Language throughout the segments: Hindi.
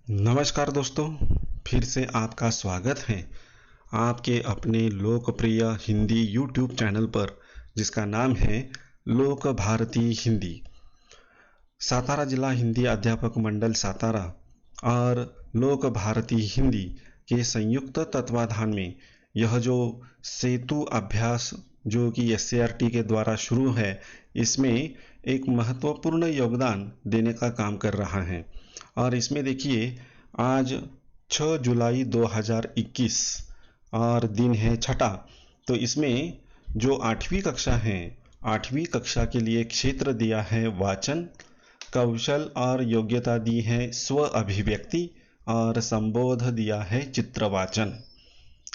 नमस्कार दोस्तों, फिर से आपका स्वागत है आपके अपने लोकप्रिय हिंदी यूट्यूब चैनल पर, जिसका नाम है लोक भारती हिंदी। सातारा जिला हिंदी अध्यापक मंडल सातारा और लोक भारती हिंदी के संयुक्त तत्वाधान में यह जो सेतु अभ्यास जो कि एससीईआरटी के द्वारा शुरू है, इसमें एक महत्वपूर्ण योगदान देने का काम कर रहा है। और इसमें देखिए, आज 6 जुलाई 2021 और दिन है छठा। तो इसमें जो 8वीं कक्षा है, 8वीं कक्षा के लिए क्षेत्र दिया है वाचन, कौशल और योग्यता दी है स्व अभिव्यक्ति, और संबोध दिया है चित्रवाचन।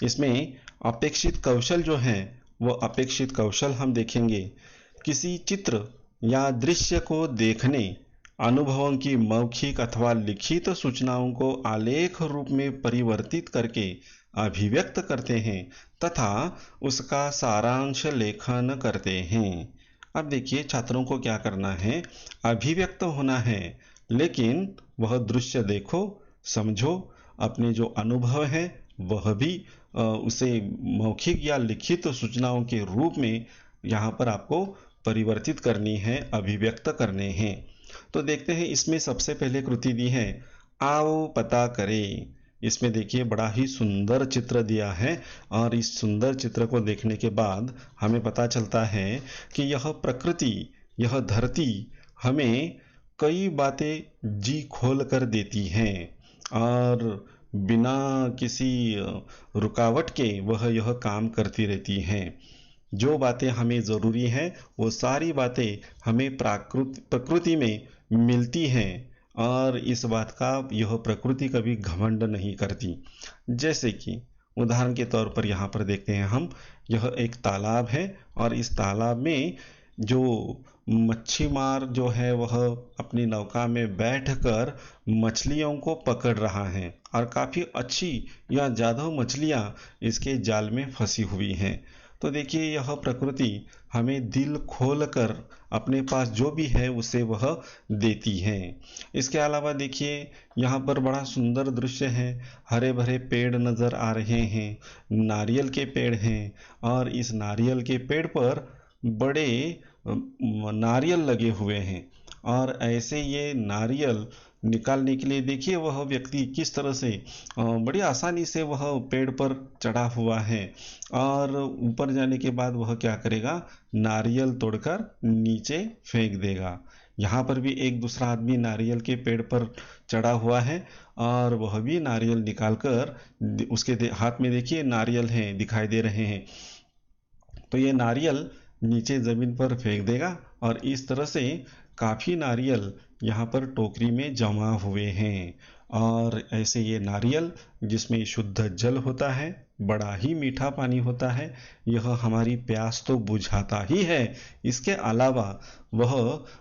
इसमें अपेक्षित कौशल जो है वो अपेक्षित कौशल हम देखेंगे किसी चित्र या दृश्य को देखने, अनुभवों की मौखिक अथवा लिखित सूचनाओं को आलेख रूप में परिवर्तित करके अभिव्यक्त करते हैं तथा उसका सारांश लेखन करते हैं। अब देखिए, छात्रों को क्या करना है, अभिव्यक्त होना है, लेकिन वह दृश्य देखो, समझो, अपने जो अनुभव है वह भी उसे मौखिक या लिखित सूचनाओं के रूप में यहाँ पर आपको परिवर्तित करनी है, अभिव्यक्त करने हैं। तो देखते हैं, इसमें सबसे पहले कृति दी है आओ पता करें। इसमें देखिए बड़ा ही सुंदर चित्र दिया है, और इस सुंदर चित्र को देखने के बाद हमें पता चलता है कि यह प्रकृति, यह धरती हमें कई बातें जी खोल कर देती हैं, और बिना किसी रुकावट के वह यह काम करती रहती हैं। जो बातें हमें ज़रूरी हैं वो सारी बातें हमें प्रकृति में मिलती हैं, और इस बात का यह प्रकृति कभी घमंड नहीं करती। जैसे कि उदाहरण के तौर पर यहाँ पर देखते हैं हम, यह एक तालाब है, और इस तालाब में जो मच्छीमार जो है वह अपनी नौका में बैठकर मछलियों को पकड़ रहा है, और काफ़ी अच्छी या ज़्यादा मछलियाँ इसके जाल में फंसी हुई हैं। तो देखिए, यह प्रकृति हमें दिल खोल कर अपने पास जो भी है उसे वह देती है। इसके अलावा देखिए, यहाँ पर बड़ा सुंदर दृश्य है, हरे भरे पेड़ नज़र आ रहे हैं, नारियल के पेड़ हैं, और इस नारियल के पेड़ पर बड़े नारियल लगे हुए हैं। और ऐसे ये नारियल निकालने के लिए देखिए वह व्यक्ति किस तरह से बड़ी आसानी से वह पेड़ पर चढ़ा हुआ है, और ऊपर जाने के बाद वह क्या करेगा, नारियल तोड़कर नीचे फेंक देगा। यहाँ पर भी एक दूसरा आदमी नारियल के पेड़ पर चढ़ा हुआ है, और वह भी नारियल निकालकर उसके हाथ में देखिए नारियल हैं, दिखाई दे रहे हैं। तो ये नारियल नीचे ज़मीन पर फेंक देगा, और इस तरह से काफ़ी नारियल यहाँ पर टोकरी में जमा हुए हैं। और ऐसे ये नारियल जिसमें शुद्ध जल होता है, बड़ा ही मीठा पानी होता है, यह हमारी प्यास तो बुझाता ही है, इसके अलावा वह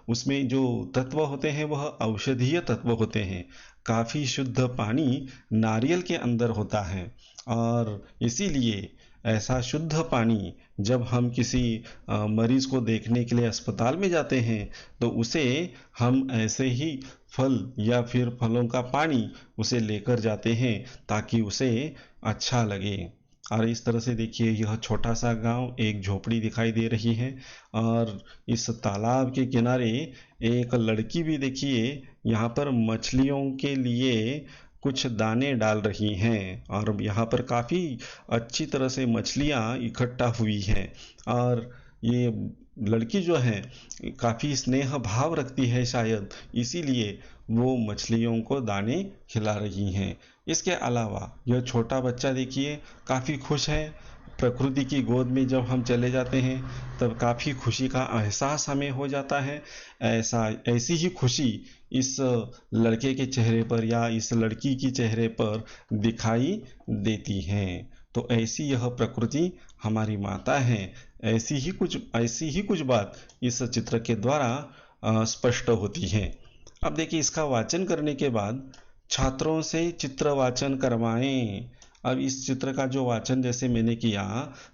उसमें जो तत्व होते हैं वह औषधीय तत्व होते हैं। काफ़ी शुद्ध पानी नारियल के अंदर होता है, और इसीलिए ऐसा शुद्ध पानी जब हम किसी मरीज को देखने के लिए अस्पताल में जाते हैं तो उसे हम ऐसे ही फल या फिर फलों का पानी उसे लेकर जाते हैं ताकि उसे अच्छा लगे। और इस तरह से देखिए, यह छोटा सा गांव, एक झोपड़ी दिखाई दे रही है, और इस तालाब के किनारे एक लड़की भी देखिए यहाँ पर मछलियों के लिए कुछ दाने डाल रही हैं, और यहाँ पर काफ़ी अच्छी तरह से मछलियाँ इकट्ठा हुई हैं। और ये लड़की जो है काफ़ी स्नेह भाव रखती है, शायद इसीलिए वो मछलियों को दाने खिला रही हैं। इसके अलावा यह छोटा बच्चा देखिए काफ़ी खुश है। प्रकृति की गोद में जब हम चले जाते हैं तब काफ़ी खुशी का एहसास हमें हो जाता है। ऐसी ही खुशी इस लड़के के चेहरे पर या इस लड़की की चेहरे पर दिखाई देती है। तो ऐसी यह प्रकृति हमारी माता है। ऐसी ही कुछ बात इस चित्र के द्वारा स्पष्ट होती है। अब देखिए, इसका वाचन करने के बाद छात्रों से चित्र वाचन करवाएं। अब इस चित्र का जो वाचन जैसे मैंने किया,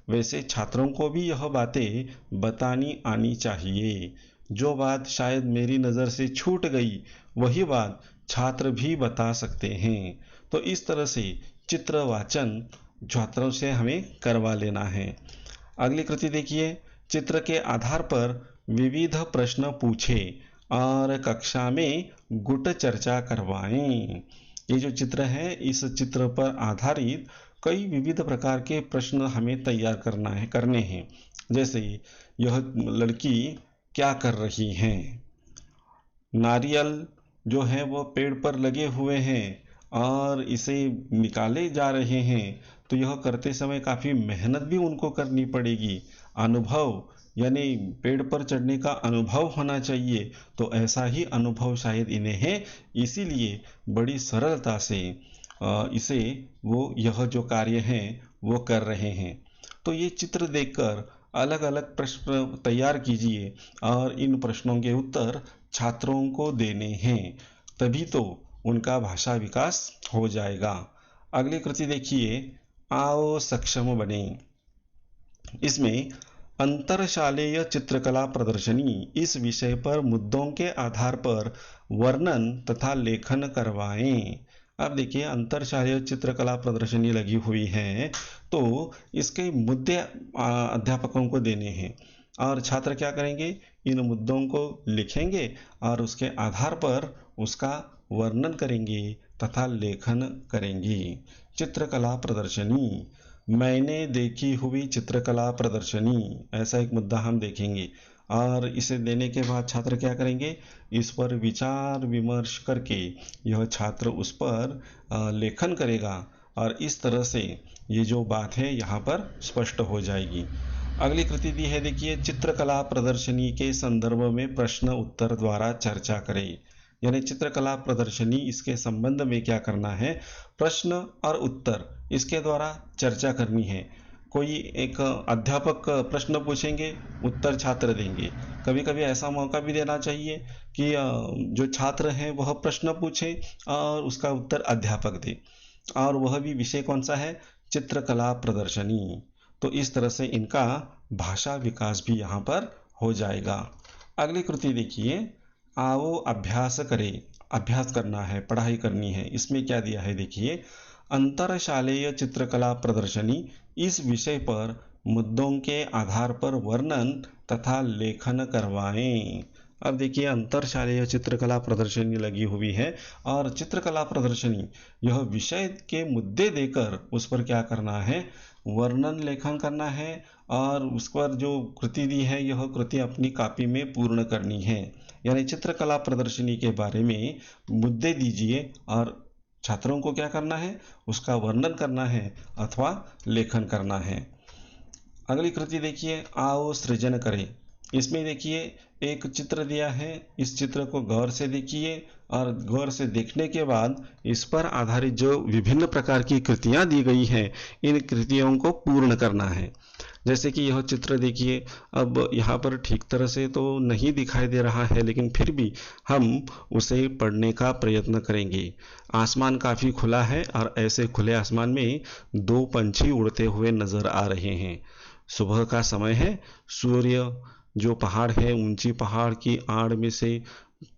वैसे छात्रों को भी यह बातें बतानी आनी चाहिए। जो बात शायद मेरी नज़र से छूट गई, वही बात छात्र भी बता सकते हैं। तो इस तरह से चित्र वाचन छात्रों से हमें करवा लेना है। अगली कृति देखिए, चित्र के आधार पर विविध प्रश्न पूछें और कक्षा में गुट चर्चा करवाएं। ये जो चित्र है, इस चित्र पर आधारित कई विविध प्रकार के प्रश्न हमें तैयार करने हैं। जैसे यह लड़की क्या कर रही है, नारियल जो है वो पेड़ पर लगे हुए हैं और इसे निकाले जा रहे हैं, तो यह करते समय काफ़ी मेहनत भी उनको करनी पड़ेगी। अनुभव यानी पेड़ पर चढ़ने का अनुभव होना चाहिए, तो ऐसा ही अनुभव शायद इन्हें है, इसीलिए बड़ी सरलता से इसे वो यह जो कार्य है वो कर रहे हैं। तो ये चित्र देखकर अलग अलग प्रश्न तैयार कीजिए और इन प्रश्नों के उत्तर छात्रों को देने हैं, तभी तो उनका भाषा विकास हो जाएगा। अगली कृति देखिए, आओ सक्षम बने। इसमें अंतरशालेय चित्रकला प्रदर्शनी इस विषय पर मुद्दों के आधार पर वर्णन तथा लेखन करवाएं। अब देखिए, अंतरशालेय चित्रकला प्रदर्शनी लगी हुई है, तो इसके मुद्दे अध्यापकों को देने हैं और छात्र क्या करेंगे, इन मुद्दों को लिखेंगे और उसके आधार पर उसका वर्णन करेंगे तथा लेखन करेंगे। चित्रकला प्रदर्शनी, मैंने देखी हुई चित्रकला प्रदर्शनी, ऐसा एक मुद्दा हम देखेंगे और इसे देने के बाद छात्र क्या करेंगे, इस पर विचार विमर्श करके यह छात्र उस पर लेखन करेगा और इस तरह से ये जो बात है यहाँ पर स्पष्ट हो जाएगी। अगली कृति दी है, देखिए, चित्रकला प्रदर्शनी के संदर्भ में प्रश्न उत्तर द्वारा चर्चा करें। यानी चित्रकला प्रदर्शनी, इसके संबंध में क्या करना है, प्रश्न और उत्तर इसके द्वारा चर्चा करनी है। कोई एक अध्यापक प्रश्न पूछेंगे, उत्तर छात्र देंगे। कभी कभी ऐसा मौका भी देना चाहिए कि जो छात्र हैं वह प्रश्न पूछे और उसका उत्तर अध्यापक दे, और वह भी विषय कौन सा है, चित्रकला प्रदर्शनी। तो इस तरह से इनका भाषा विकास भी यहाँ पर हो जाएगा। अगली कृति देखिए, आओ अभ्यास करें। अभ्यास करना है, पढ़ाई करनी है। इसमें क्या दिया है, देखिए, अंतरशालेय चित्रकला प्रदर्शनी इस विषय पर मुद्दों के आधार पर वर्णन तथा लेखन करवाएं। अब देखिए, अंतरशालेय चित्रकला प्रदर्शनी लगी हुई है और चित्रकला प्रदर्शनी यह विषय के मुद्दे देकर उस पर क्या करना है, वर्णन लेखन करना है और उस पर जो कृति दी है यह कृति अपनी कॉपी में पूर्ण करनी है। यानी चित्रकला प्रदर्शनी के बारे में मुद्दे दीजिए और छात्रों को क्या करना है, उसका वर्णन करना है अथवा लेखन करना है। अगली कृति देखिए, आओ सृजन करें। इसमें देखिए एक चित्र दिया है, इस चित्र को गौर से देखिए और गौर से देखने के बाद इस पर आधारित जो विभिन्न प्रकार की कृतियां दी गई हैं, इन कृतियों को पूर्ण करना है। जैसे कि यह चित्र देखिए, अब यहाँ पर ठीक तरह से तो नहीं दिखाई दे रहा है, लेकिन फिर भी हम उसे पढ़ने का प्रयत्न करेंगे। आसमान काफ़ी खुला है और ऐसे खुले आसमान में दो पंछी उड़ते हुए नजर आ रहे हैं। सुबह का समय है, सूर्य जो पहाड़ है, ऊंची पहाड़ की आड़ में से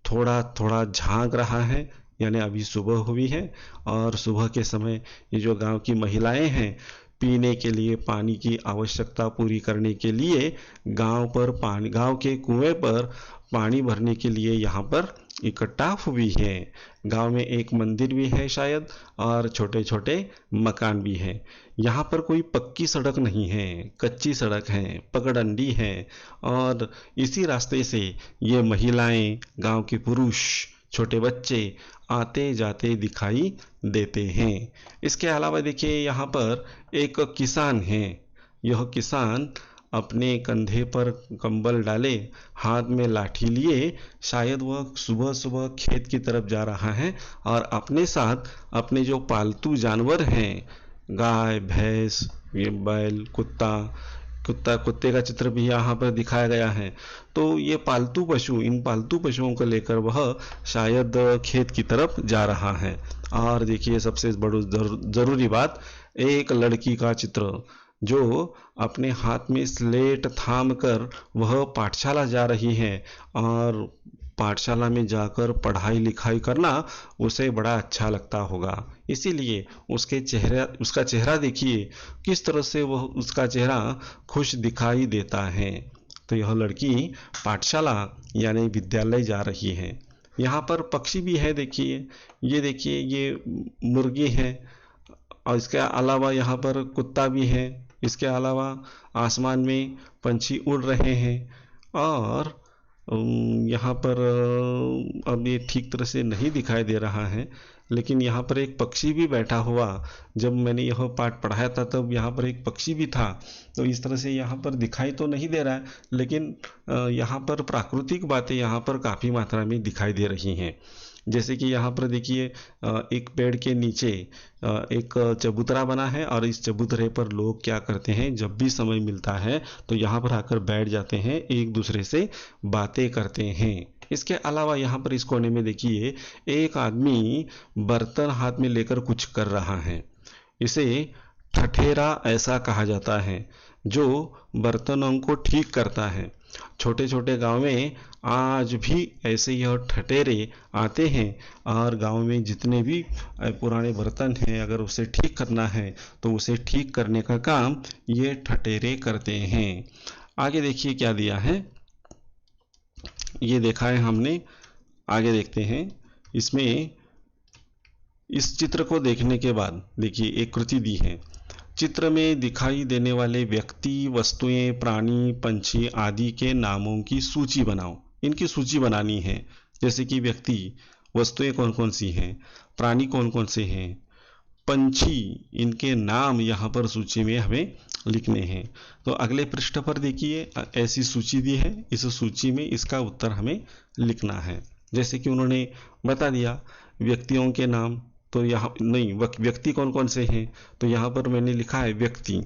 थोड़ा थोड़ा झांक रहा है, यानी अभी सुबह हुई है। और सुबह के समय ये जो गांव की महिलाएं हैं, पीने के लिए पानी की आवश्यकता पूरी करने के लिए गांव के कुएं पर पानी भरने के लिए यहाँ पर इकट्ठा हुई है। गांव में एक मंदिर भी है शायद और छोटे छोटे मकान भी हैं। यहाँ पर कोई पक्की सड़क नहीं है, कच्ची सड़क है, पगडंडी है और इसी रास्ते से ये महिलाएं, गांव के पुरुष, छोटे बच्चे आते जाते दिखाई देते हैं। इसके अलावा देखिए, यहाँ पर एक किसान है। यह किसान अपने कंधे पर कंबल डाले, हाथ में लाठी लिए, शायद वह सुबह सुबह खेत की तरफ जा रहा है और अपने साथ अपने जो पालतू जानवर हैं, गाय, भैंस, ये बैल, कुत्ते का चित्र भी यहाँ पर दिखाया गया है। तो ये पालतू पशु, इन पालतू पशुओं को लेकर वह शायद खेत की तरफ जा रहा है। और देखिए, सबसे बड़ी जरूरी बात, एक लड़की का चित्र जो अपने हाथ में स्लेट थाम कर वह पाठशाला जा रही है और पाठशाला में जाकर पढ़ाई लिखाई करना उसे बड़ा अच्छा लगता होगा। इसीलिए उसका चेहरा देखिए किस तरह से वह उसका चेहरा खुश दिखाई देता है। तो यह लड़की पाठशाला यानी विद्यालय जा रही है। यहाँ पर पक्षी भी है, देखिए ये मुर्गी है और इसके अलावा यहाँ पर कुत्ता भी है। इसके अलावा आसमान में पंछी उड़ रहे हैं और यहाँ पर अब ये ठीक तरह से नहीं दिखाई दे रहा है, लेकिन यहाँ पर एक पक्षी भी बैठा हुआ, जब मैंने यह पाठ पढ़ाया था तब यहाँ पर एक पक्षी भी था। तो इस तरह से यहाँ पर दिखाई तो नहीं दे रहा है, लेकिन यहाँ पर प्राकृतिक बातें यहाँ पर काफ़ी मात्रा में दिखाई दे रही हैं। जैसे कि यहाँ पर देखिए एक पेड़ के नीचे एक चबूतरा बना है और इस चबूतरे पर लोग क्या करते हैं, जब भी समय मिलता है तो यहाँ पर आकर बैठ जाते हैं, एक दूसरे से बातें करते हैं। इसके अलावा यहाँ पर इस कोने में देखिए एक आदमी बर्तन हाथ में लेकर कुछ कर रहा है। इसे ठठेरा ऐसा कहा जाता है, जो बर्तनों को ठीक करता है। छोटे छोटे गांव में आज भी ऐसे यह ठठेरे आते हैं और गांव में जितने भी पुराने बर्तन हैं, अगर उसे ठीक करना है तो उसे ठीक करने का काम ये ठठेरे करते हैं। आगे देखिए क्या दिया है, ये देखा है हमने, आगे देखते हैं। इसमें इस चित्र को देखने के बाद देखिए एक कृति दी है। चित्र में दिखाई देने वाले व्यक्ति, वस्तुएं, प्राणी, पंछी आदि के नामों की सूची बनाओ। इनकी सूची बनानी है, जैसे कि व्यक्ति, वस्तुएं कौन कौन सी हैं, प्राणी कौन कौन से हैं, पंछी, इनके नाम यहाँ पर सूची में हमें लिखने हैं। तो अगले पृष्ठ पर देखिए ऐसी सूची दी है, इस सूची में इसका उत्तर हमें लिखना है। जैसे कि उन्होंने बता दिया व्यक्तियों के नाम, तो यहाँ नहीं, व्यक्ति कौन कौन से हैं, तो यहाँ पर मैंने लिखा है व्यक्ति।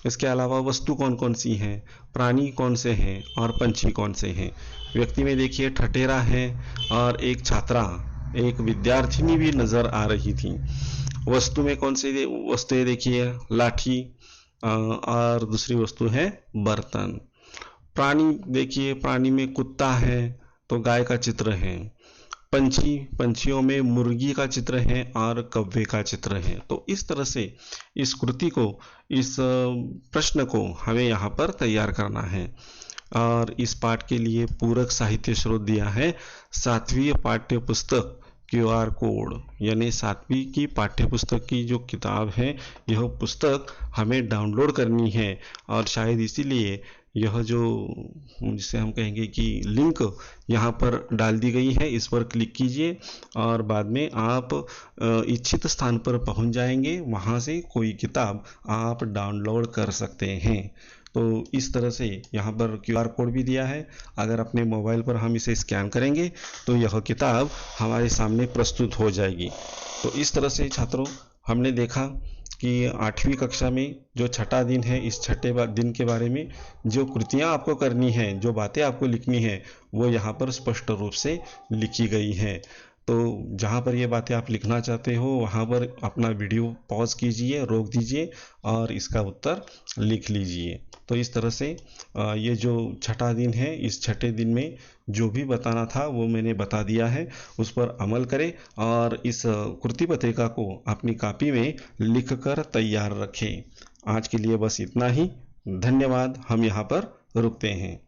इसके अलावा वस्तु कौन कौन सी हैं, प्राणी कौन से हैं और पंछी कौन से हैं। व्यक्ति में देखिए ठठेरा है और एक छात्रा, एक विद्यार्थिनी भी नजर आ रही थी। वस्तु में कौन सी वस्तुएं देखिए, लाठी और दूसरी वस्तु है बर्तन। प्राणी देखिए, प्राणी में कुत्ता है तो गाय का चित्र है। पंछियों में मुर्गी का चित्र है और कौवे का चित्र है। तो इस तरह से इस कृति को, इस प्रश्न को हमें यहाँ पर तैयार करना है। और इस पाठ के लिए पूरक साहित्य स्रोत दिया है 7वीं पाठ्य पुस्तक QR कोड, यानी 7वीं की पाठ्य पुस्तक की जो किताब है, यह पुस्तक हमें डाउनलोड करनी है। और शायद इसीलिए यह जो, जिसे हम कहेंगे कि लिंक यहाँ पर डाल दी गई है, इस पर क्लिक कीजिए और बाद में आप इच्छित स्थान पर पहुँच जाएंगे। वहाँ से कोई किताब आप डाउनलोड कर सकते हैं। तो इस तरह से यहाँ पर QR कोड भी दिया है। अगर अपने मोबाइल पर हम इसे स्कैन करेंगे तो यह किताब हमारे सामने प्रस्तुत हो जाएगी। तो इस तरह से छात्रों, हमने देखा कि 8वीं कक्षा में जो छठा दिन है, इस छठे दिन के बारे में जो कृतियाँ आपको करनी हैं, जो बातें आपको लिखनी हैं, वो यहाँ पर स्पष्ट रूप से लिखी गई हैं। तो जहाँ पर ये बातें आप लिखना चाहते हो वहाँ पर अपना वीडियो पॉज कीजिए, रोक दीजिए और इसका उत्तर लिख लीजिए। तो इस तरह से ये जो छठा दिन है, इस छठे दिन में जो भी बताना था वो मैंने बता दिया है, उस पर अमल करें और इस कृति पत्रिका को अपनी कॉपी में लिखकर तैयार रखें। आज के लिए बस इतना ही। धन्यवाद। हम यहाँ पर रुकते हैं।